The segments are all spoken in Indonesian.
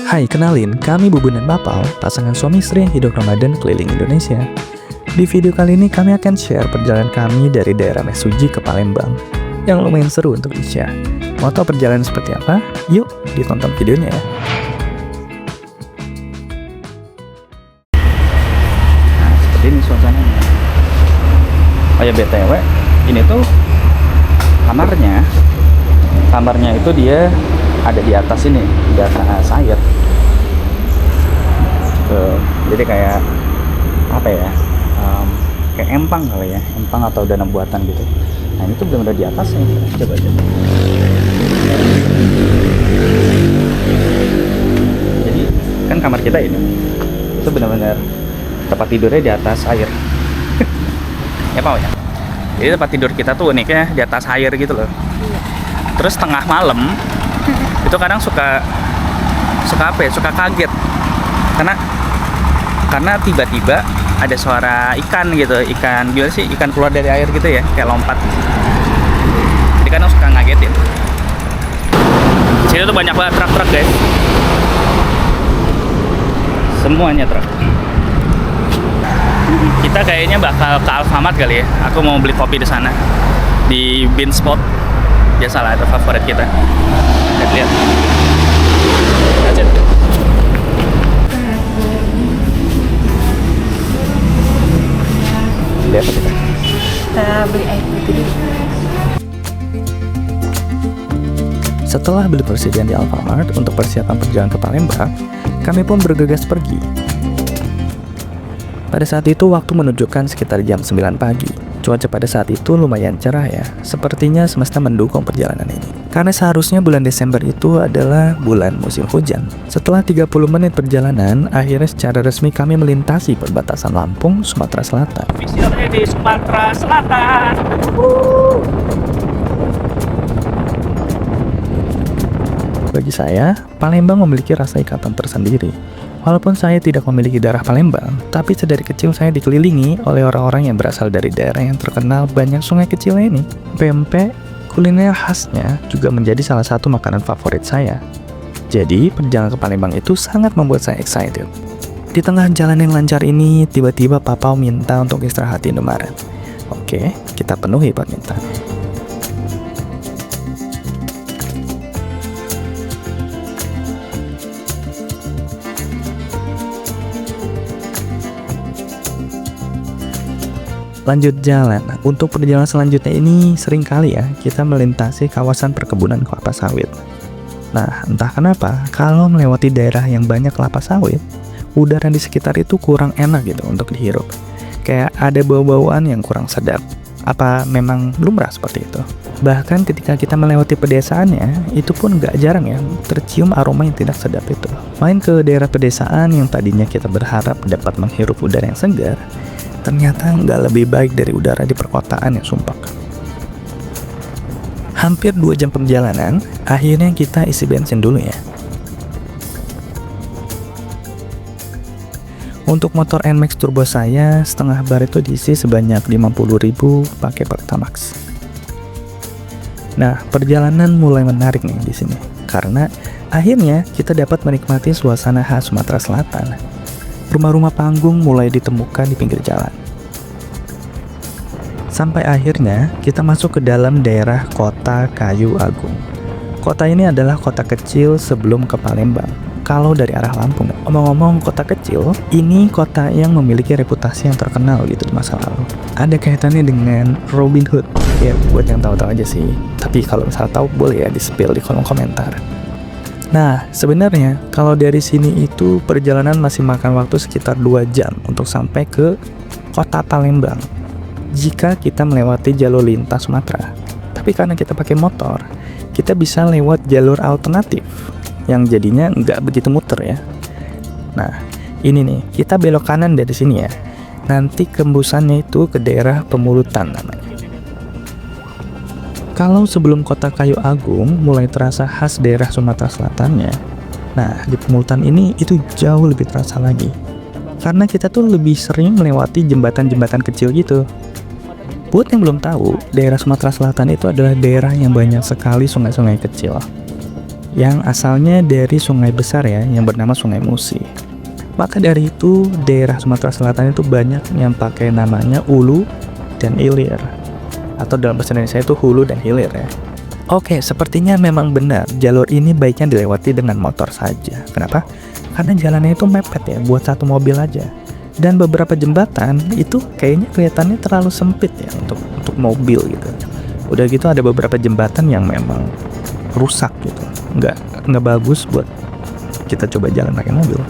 Hai, kenalin, kami Bubun dan Bapau, pasangan suami istri yang hidup Ramadan keliling Indonesia. Di video kali ini kami akan share perjalanan kami dari daerah Mesuji ke Palembang, yang lumayan seru untuk di-share. Mau tahu perjalanan seperti apa? Yuk, ditonton videonya ya. Nah, seperti ini suasananya. Oh ya BTW, ini tuh kamarnya. Kamarnya itu dia ada di atas ini, di atas air. Jadi kayak apa ya? Kayak empang kali ya, empang atau danau buatan gitu. Nah ini tuh benar-benar di atasnya. Coba. Jadi kan kamar kita ini, itu benar-benar tempat tidurnya di atas air. Ya Pak ya. Jadi tempat tidur kita tuh uniknya di atas air gitu loh. Terus tengah malam itu kadang suka apa ya, suka kaget karena tiba-tiba ada suara ikan gitu, ikan gimana sih, ikan keluar dari air gitu ya, kayak lompat. Jadi kadang suka ngagetin. Sini tuh banyak banget truk-truk guys, semuanya truk. Kita kayaknya bakal ke Alfamart kali ya. Aku mau beli kopi di sana, di Bean Spot. Biasalah, itu favorit kita. Lihat. Lihat apa kita? Beli air putih dulu. Setelah beli persediaan di Alfamart untuk persiapan perjalanan ke Palembang, kami pun bergegas pergi. Pada saat itu waktu menunjukkan sekitar jam 9 pagi. Cuaca pada saat itu lumayan cerah ya. Sepertinya semesta mendukung perjalanan ini. Karena seharusnya bulan Desember itu adalah bulan musim hujan. Setelah 30 menit perjalanan, akhirnya secara resmi kami melintasi perbatasan Lampung, Sumatera Selatan. Misalnya di Sumatera Selatan. Bagi saya, Palembang memiliki rasa ikatan tersendiri. Walaupun saya tidak memiliki darah Palembang, tapi sedari kecil saya dikelilingi oleh orang-orang yang berasal dari daerah yang terkenal banyak sungai kecil ini. Pempek, kuliner khasnya juga menjadi salah satu makanan favorit saya. Jadi, perjalanan ke Palembang itu sangat membuat saya excited. Di tengah jalan yang lancar ini, tiba-tiba Papau minta untuk istirahat di Indomaret. Oke, kita penuhi permintaan. Lanjut jalan. Untuk perjalanan selanjutnya ini sering kali ya kita melintasi kawasan perkebunan kelapa sawit. Nah, entah kenapa kalau melewati daerah yang banyak kelapa sawit, udara di sekitar itu kurang enak gitu untuk dihirup. Kayak ada bau-bauan yang kurang sedap. Apa memang lumrah seperti itu? Bahkan ketika kita melewati pedesaannya, itu pun gak jarang ya tercium aroma yang tidak sedap itu. Main ke daerah pedesaan yang tadinya kita berharap dapat menghirup udara yang segar, ternyata nggak lebih baik dari udara di perkotaan yang sumpek. Hampir 2 jam perjalanan, akhirnya kita isi bensin dulu ya. Untuk motor NMAX turbo saya, setengah bar itu diisi sebanyak 50.000 pakai Pertamax. Nah, perjalanan mulai menarik nih di sini, karena akhirnya kita dapat menikmati suasana khas Sumatera Selatan. Rumah-rumah panggung mulai ditemukan di pinggir jalan. Sampai akhirnya kita masuk ke dalam daerah Kota Kayu Agung. Kota ini adalah kota kecil sebelum ke Palembang. Kalau dari arah Lampung, omong-omong kota kecil, ini kota yang memiliki reputasi yang terkenal gitu di masa lalu. Ada kaitannya dengan Robin Hood. Ya buat yang tahu-tahu aja sih. Tapi kalau misalnya tahu boleh ya di-spill di kolom komentar. Nah, sebenarnya kalau dari sini itu perjalanan masih makan waktu sekitar 2 jam untuk sampai ke kota Palembang jika kita melewati jalur lintas Sumatera. Tapi karena kita pakai motor, kita bisa lewat jalur alternatif yang jadinya nggak begitu muter ya. Nah, ini nih, kita belok kanan dari sini ya. Nanti kembusannya itu ke daerah Pemulutan namanya. Kalau sebelum kota Kayu Agung mulai terasa khas daerah Sumatera Selatannya, nah di Pemulutan ini itu jauh lebih terasa lagi. Karena kita tuh lebih sering melewati jembatan-jembatan kecil gitu. Buat yang belum tahu, daerah Sumatera Selatan itu adalah daerah yang banyak sekali sungai-sungai kecil. yang asalnya dari sungai besar ya, yang bernama Sungai Musi. Maka dari itu daerah Sumatera Selatan itu banyak yang pakai namanya Ulu dan Ilir, atau dalam bahasa Indonesia itu Hulu dan Hilir ya. Oke, sepertinya memang benar jalur ini baiknya dilewati dengan motor saja. Kenapa? Karena jalannya itu mepet ya, buat satu mobil aja. Dan beberapa jembatan itu kayaknya kelihatannya terlalu sempit ya untuk mobil gitu. Udah gitu ada beberapa jembatan yang memang rusak gitu, nggak bagus buat kita coba jalan pakai mobil.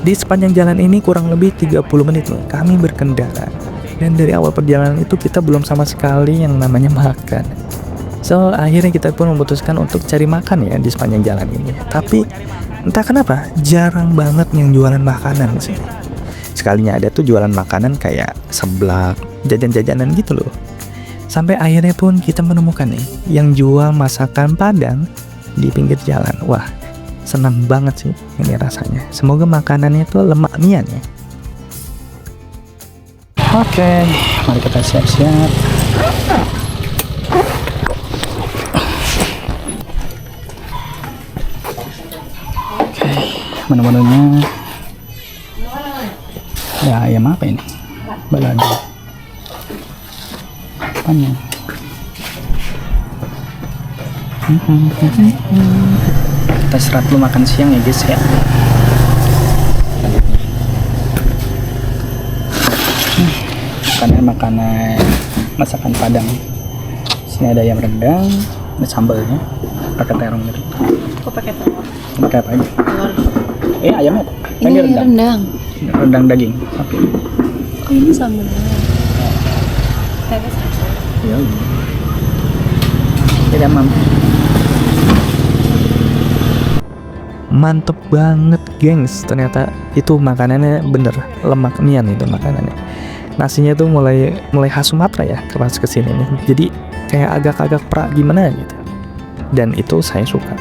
Di sepanjang jalan ini kurang lebih 30 menit nih kami berkendara. Dan dari awal perjalanan itu kita belum sama sekali yang namanya makan. So akhirnya kita pun memutuskan untuk cari makan ya di sepanjang jalan ini. Tapi entah kenapa jarang banget yang jualan makanan di sini. Sekalinya ada tuh jualan makanan kayak seblak, jajan-jajanan gitu loh. Sampai akhirnya pun kita menemukan nih yang jual masakan Padang di pinggir jalan. Wah, senang banget sih ini rasanya. Semoga makanannya tuh lemak nian ya. Oke, mari kita siap-siap. Oke, menu-menunya. Ya, ayam apa ini? Balado. Apanya? Kita istirahat dulu makan siang ya guys ya. Makanan masakan Padang. Sini ada ayam rendang, ada sambalnya, pakai terong gitu. Kok pakai telur? Pakai apa aja? Telur. Ayamnya apa? Ini rendang. Rendang daging. Oke. Oh ini sambalnya. Pakai sambal. Ya. Tidak mampu. Mantep banget gengs, ternyata itu makanannya bener lemak nian itu makanannya. Nasinya tuh mulai khas Sumatera ya pas kesini nih, jadi kayak agak-agak perak gimana gitu, dan itu saya suka.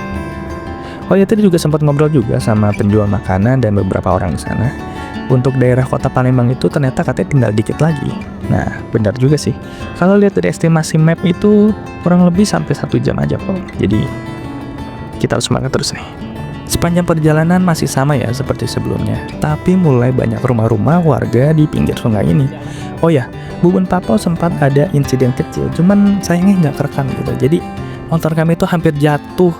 Oh ya, tadi juga sempat ngobrol juga sama penjual makanan dan beberapa orang di sana. Untuk daerah kota Palembang itu ternyata katanya tinggal dikit lagi. Nah benar juga sih, kalau lihat dari estimasi map itu kurang lebih sampai 1 jam aja kok. Jadi kita harus semangat terus nih. Sepanjang perjalanan masih sama ya seperti sebelumnya, tapi mulai banyak rumah-rumah warga di pinggir sungai ini. Oh ya, Bubun Papau sempat ada insiden kecil, cuman sayangnya nggak kerekam gitu. Jadi motor kami itu hampir jatuh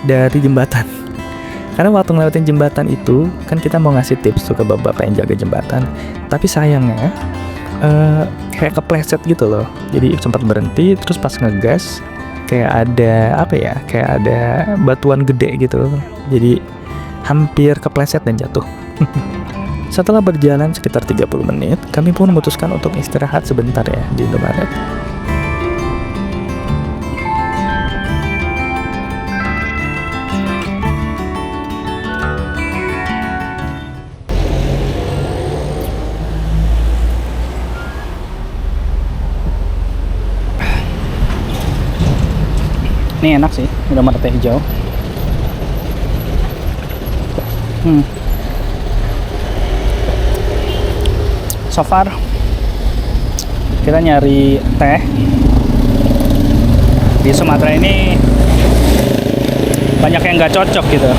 dari jembatan. Karena waktu ngelewatin jembatan itu, kan kita mau ngasih tips tuh ke bapak-bapak yang jaga jembatan. Tapi sayangnya kayak kepleset gitu loh. Jadi sempat berhenti, terus pas ngegas kayak ada apa ya, kayak ada batuan gede gitu, jadi hampir kepleset dan jatuh. Setelah berjalan sekitar 30 menit, kami pun memutuskan untuk istirahat sebentar ya di Indomaret. Ini enak sih, Indomaret teh hijau. So far kita nyari teh di Sumatera ini banyak yang nggak cocok gitu.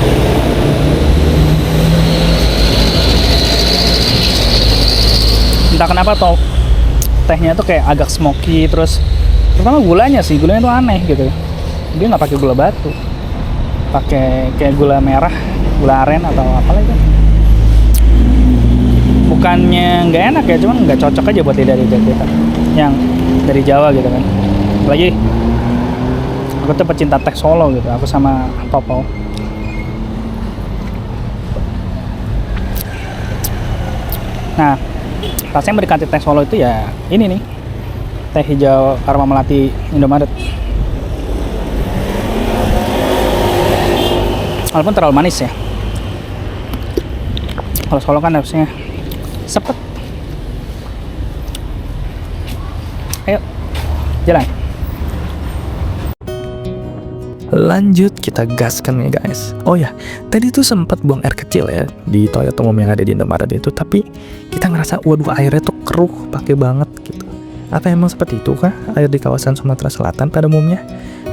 Entah kenapa toh tehnya tuh kayak agak smoky, terus terutama gulanya tuh aneh gitu. Dia nggak pakai gula batu, pakai kayak gula merah, gula aren atau apa lagi. Bukannya nggak enak ya, cuman nggak cocok aja buat lidah kita yang dari Jawa gitu kan. Apalagi aku tuh pecinta teh Solo gitu, aku sama Popo. Nah, rasanya mendekati teh Solo itu ya ini nih, teh hijau Aroma Melati Indomaret. Walaupun terlalu manis ya. Kalau Solo kan harusnya sepet. Ayo, jalan. Lanjut kita gaskan ya guys. Oh ya, tadi tuh sempat buang air kecil ya di toilet umum yang ada di Indomaret itu, tapi kita ngerasa waduh airnya tuh keruh, pakai banget gitu. Apa emang seperti itu kah air di kawasan Sumatera Selatan pada umumnya?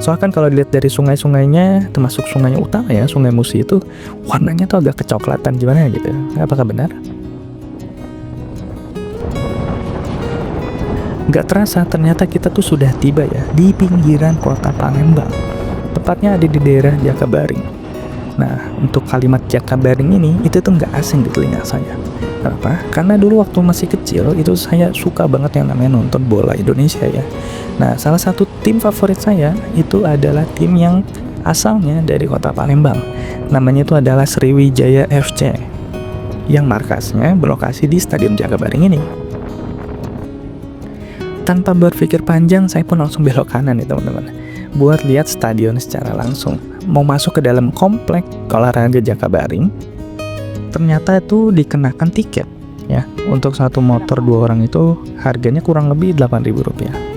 Soalnya kan kalau dilihat dari sungai-sungainya, termasuk sungainya utama ya, Sungai Musi itu warnanya tuh agak kecoklatan gimana gitu. Apakah benar? Gak terasa ternyata kita tuh sudah tiba ya di pinggiran kota Palembang. Tepatnya ada di daerah Jakabaring. Nah, untuk kalimat Jakabaring ini itu tuh nggak asing di telinga saya. Kenapa? Karena dulu waktu masih kecil itu saya suka banget yang namanya nonton bola Indonesia ya. Nah, salah satu tim favorit saya itu adalah tim yang asalnya dari kota Palembang. Namanya itu adalah Sriwijaya FC yang markasnya berlokasi di Stadion Jakabaring ini. Tanpa berpikir panjang, saya pun langsung belok kanan nih teman-teman, buat lihat stadion secara langsung. Mau masuk ke dalam komplek olahraga Jakabaring, ternyata itu dikenakan tiket ya. Untuk satu motor 2 orang itu harganya kurang lebih Rp8.000.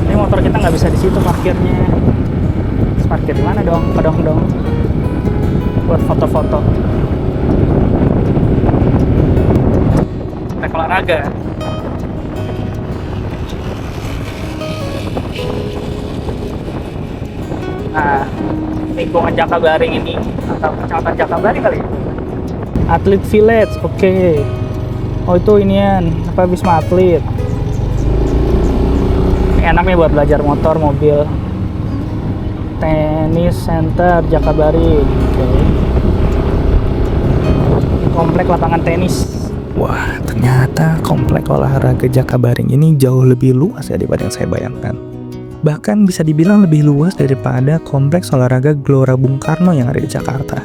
Ini motor kita nggak bisa di situ parkirnya. Terus parkir di mana dong? Kedong buat foto-foto. Trek olahraga. Nah, lingkungan Jakabaring ini atau kecamatan Jakabaring kali ya? Atlet Village, oke. Oh itu inian, apa Wisma Atlet. Enaknya buat belajar motor, mobil. Tenis Center Jakabaring, oke. Komplek lapangan tenis. Wah, ternyata komplek olahraga Jakabaring ini jauh lebih luas ya daripada yang saya bayangkan. Bahkan bisa dibilang lebih luas daripada kompleks olahraga Gelora Bung Karno yang ada di Jakarta.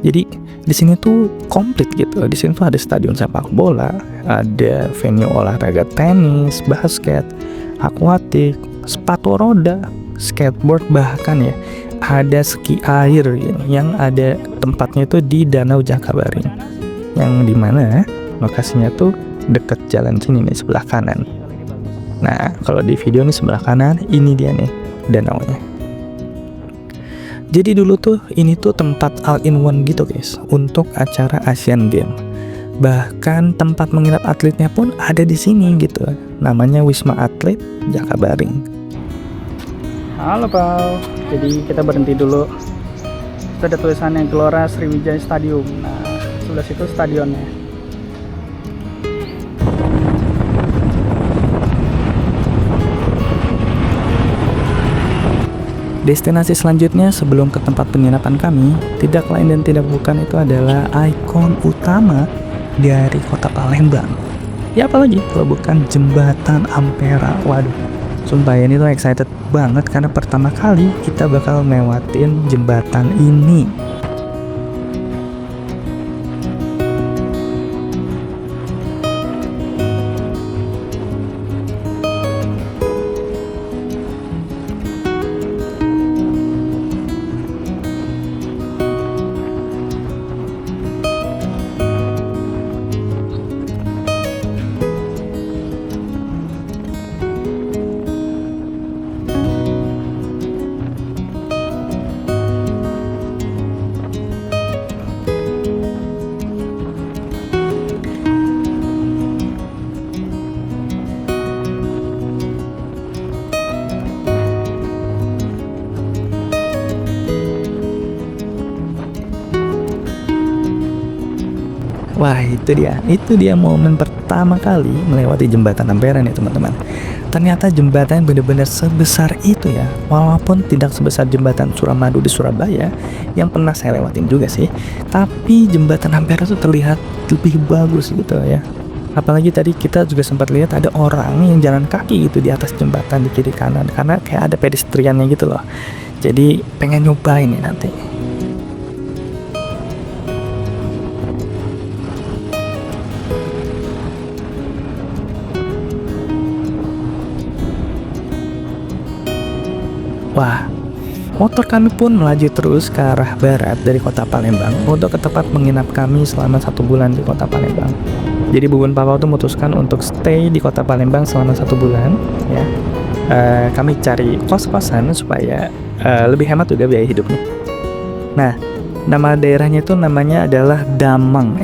Jadi di sini tuh komplit gitu. Di sini tuh ada stadion sepak bola, ada venue olahraga tenis, basket, akuatik, sepatu roda, skateboard, bahkan ya ada ski air yang ada tempatnya itu di Danau Jakabaring, yang dimana lokasinya tuh deket jalan sini nih sebelah kanan. Nah kalau di video nih sebelah kanan ini dia nih danaunya. Jadi dulu tuh ini tuh tempat all-in-one gitu guys untuk acara Asian Games. Bahkan tempat menginap atletnya pun ada di sini gitu. Namanya Wisma Atlet Jakabaring. Halo Pau. Jadi kita berhenti dulu. Itu ada tulisannya Gelora Sriwijaya Stadium. Nah, sebelah situ stadionnya. Destinasi selanjutnya sebelum ke tempat penginapan kami, tidak lain dan tidak bukan itu adalah ikon utama dari kota Palembang. Ya apalagi kalau bukan Jembatan Ampera. Waduh, sumpah ini tuh excited banget karena pertama kali kita bakal lewatin jembatan ini. Wah itu dia momen pertama kali melewati jembatan Ampera nih teman-teman. Ternyata jembatan benar-benar sebesar itu ya. Walaupun tidak sebesar jembatan Suramadu di Surabaya yang pernah saya lewatin juga sih, tapi jembatan Ampera tuh terlihat lebih bagus gitu ya. Apalagi tadi kita juga sempat lihat ada orang yang jalan kaki gitu di atas jembatan di kiri kanan, karena kayak ada pedestriannya gitu loh. Jadi pengen nyobain nih nanti. Wah, motor kami pun melaju terus ke arah barat dari kota Palembang untuk ke tempat menginap kami selama 1 bulan di kota Palembang. Jadi Bubun Papa tuh memutuskan untuk stay di kota Palembang selama 1 bulan ya. Kami cari kos-kosan supaya lebih hemat juga biaya hidupnya. Nah, nama daerahnya itu namanya adalah Damang.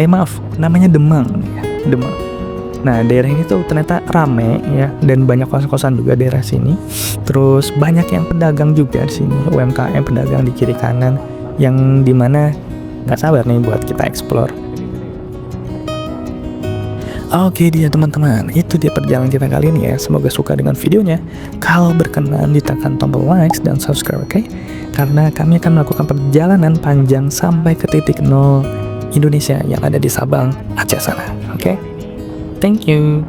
Namanya Demang ya, Demang. Nah, daerah ini tuh ternyata rame ya, dan banyak kos-kosan juga daerah sini. Terus banyak yang pedagang juga di sini, UMKM pedagang di kiri kanan, yang dimana nggak sabar nih buat kita explore. Oke dia teman-teman, itu dia perjalanan kita kali ini ya. Semoga suka dengan videonya. Kalau berkenan ditekan tombol like dan subscribe, oke? Karena kami akan melakukan perjalanan panjang sampai ke titik nol Indonesia yang ada di Sabang, Aceh sana, oke? Thank you.